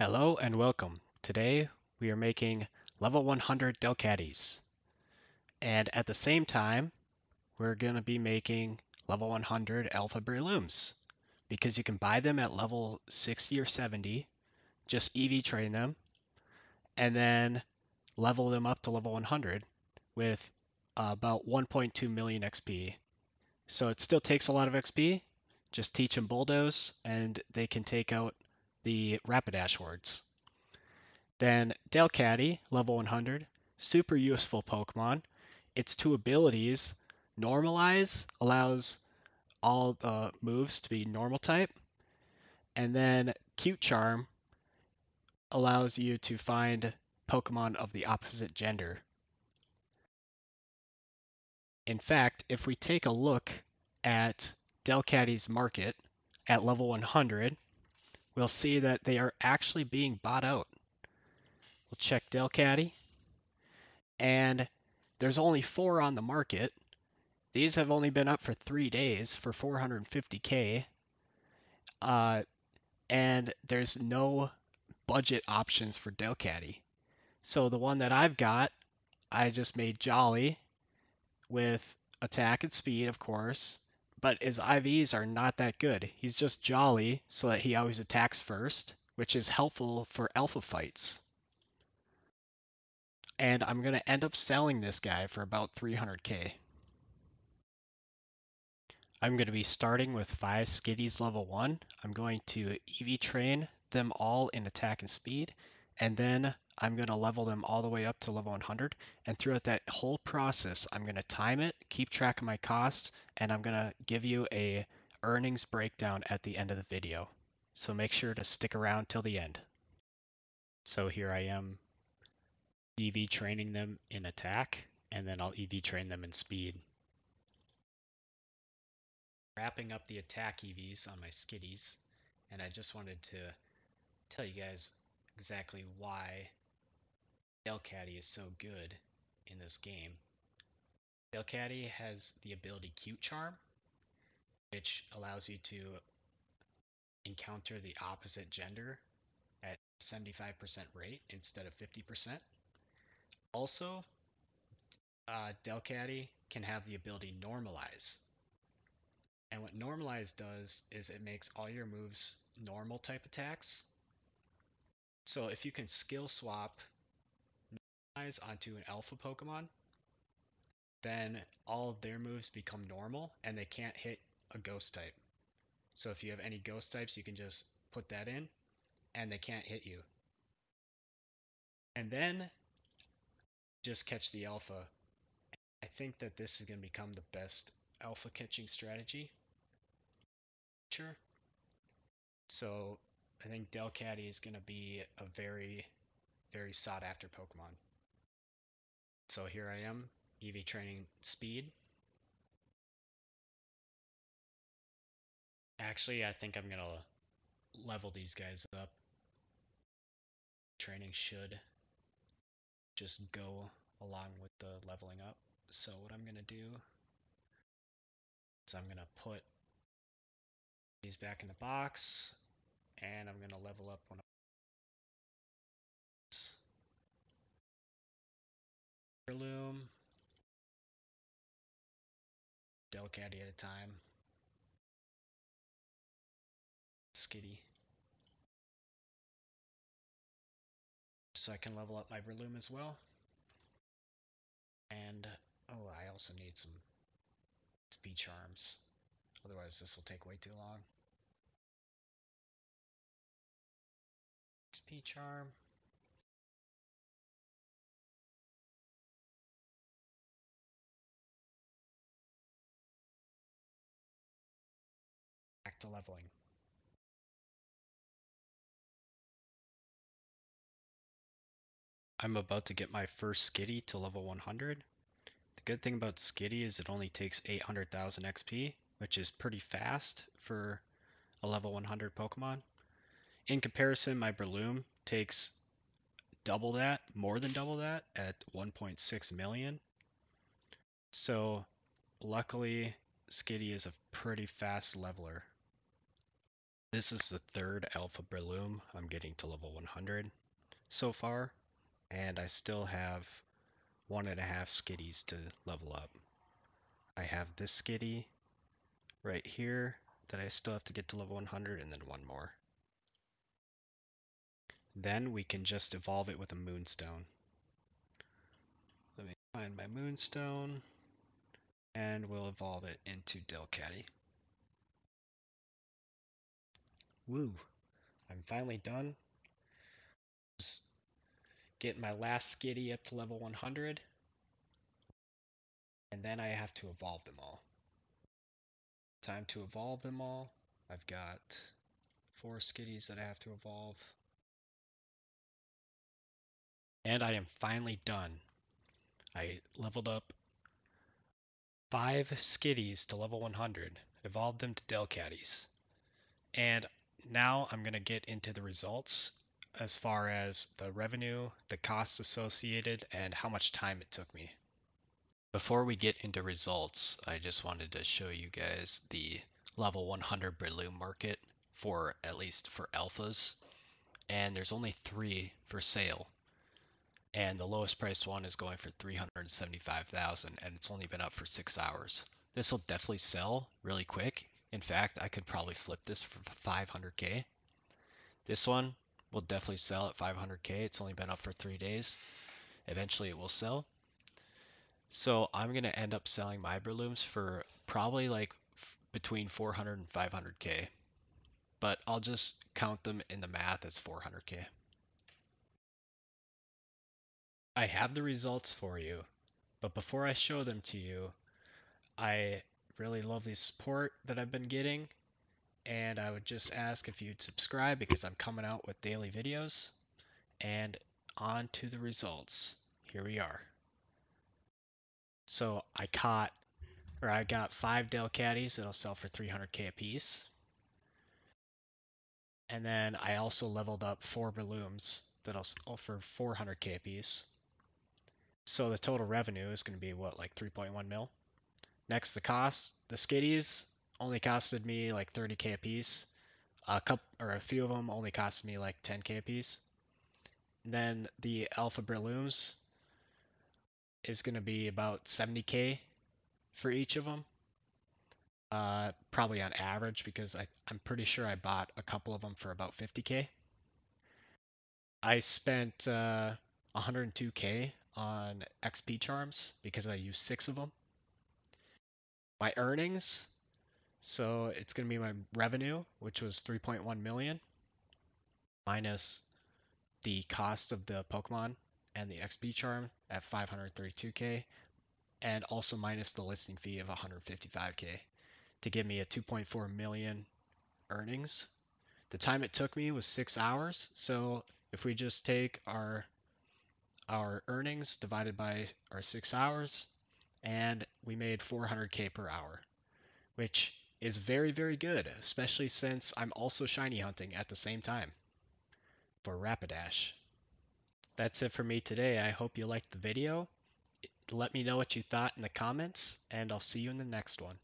Hello and welcome. Today we are making level 100 Delcatties. And at the same time, we're going to be making level 100 Alpha Breloons. Because you can buy them at level 60 or 70, just EV train them, and then level them up to level 100 with about 1.2 million XP. So it still takes a lot of XP. Just teach them Bulldoze, and they can take out the Rapidash hordes. Then Delcatty, level 100, super useful Pokemon. Its two abilities, Normalize, allows all the moves to be normal type, and then Cute Charm allows you to find Pokemon of the opposite gender. In fact, if we take a look at Delcatty's market at level 100, we'll see that they are actually being bought out. We'll check Delcatty, and there's only 4 on the market. These have only been up for 3 days for 450k, and there's no budget options for Delcatty. So the one that I've got, I just made Jolly with attack and speed, of course, but his IVs are not that good. He's just Jolly so that he always attacks first, which is helpful for alpha fights. And I'm going to end up selling this guy for about 300k. I'm going to be starting with 5 Skitties level 1. I'm going to EV train them all in attack and speed, and then I'm going to level them all the way up to level 100. And throughout that whole process, I'm going to time it, keep track of my cost, and I'm going to give you a earnings breakdown at the end of the video. So make sure to stick around till the end. So here I am EV training them in attack, and then I'll EV train them in speed. Wrapping up the attack EVs on my Skitties, and I just wanted to tell you guys exactly why Delcatty is so good in this game. Delcatty has the ability Cute Charm, which allows you to encounter the opposite gender at 75% rate instead of 50%. Also, Delcatty can have the ability Normalize. And what Normalize does is it makes all your moves normal type attacks. So if you can skill swap Normalize onto an alpha Pokemon, then all of their moves become normal and they can't hit a ghost type. So if you have any ghost types, you can just put that in and they can't hit you. And then just catch the alpha. I think that this is going to become the best alpha catching strategy. Sure. So I think Delcatty is going to be a very, very sought after Pokemon. So here I am, EV training speed. Actually, I think I'm going to level these guys up. Training should just go along with the leveling up. So what I'm going to do is I'm going to put these back in the box, and I'm going to level up one of those. Heirloom, Delcatty at a time, Skitty. So I can level up my Heirloom as well. And, oh, I also need some speed charms. Otherwise this will take way too long. Speed charm. Back to leveling. I'm about to get my first Skitty to level 100. The good thing about Skitty is it only takes 800,000 XP, which is pretty fast for a level 100 Pokemon. In comparison, my Breloom takes double that, more than double that, at 1.6 million. So luckily, Skitty is a pretty fast leveler. This is the third Alpha Breloom I'm getting to level 100. 100 so far, and I still have 1.5 skitties to level up. I have this skitty right here that I still have to get to level 100, and then one more. Then we can just evolve it with a moonstone. Let me find my moonstone, and we'll evolve it into Delcatty. Woo! I'm finally done. Just getting my last skitty up to level 100, and then I have to evolve them all. Time to evolve them all. I've got 4 skitties that I have to evolve. And I am finally done. I leveled up 5 skitties to level 100, evolved them to Delcatties. And now I'm going to get into the results as far as the revenue, the costs associated, and how much time it took me. Before we get into results, I just wanted to show you guys the level 100 Breloom market for at least for alphas. And there's only 3 for sale. And the lowest priced one is going for 375,000 and it's only been up for 6 hours. This will definitely sell really quick. In fact, I could probably flip this for 500k. This one will definitely sell at 500k. It's only been up for 3 days. Eventually it will sell. So I'm going to end up selling my Breloons for probably like between 400 and 500k. But I'll just count them in the math as 400k. I have the results for you, but before I show them to you, I really love the support that I've been getting, and I would just ask if you'd subscribe because I'm coming out with daily videos. And on to the results. Here we are. So I got 5 Delcatties that'll sell for 300k a piece. And then I also leveled up 4 Breloons that'll sell for 400k a piece. So the total revenue is going to be what, like 3.1 mil? Next, the cost. The skitties only costed me like 30k a piece. A few of them only costed me like 10k a piece. And then the alpha Breloons is going to be about 70k for each of them. Probably on average because I'm pretty sure I bought a couple of them for about 50k. I spent 102k on XP charms because I used 6 of them. My earnings, so it's going to be my revenue, which was 3.1 million, minus the cost of the Pokemon and the XP charm at 532k, and also minus the listing fee of 155k to give me a 2.4 million earnings. The time it took me was 6 hours, so if we just take our earnings divided by our 6 hours, and we made 400k per hour, which is very, very good, especially since I'm also shiny hunting at the same time for Rapidash. That's it for me today. I hope you liked the video. Let me know what you thought in the comments, and I'll see you in the next one.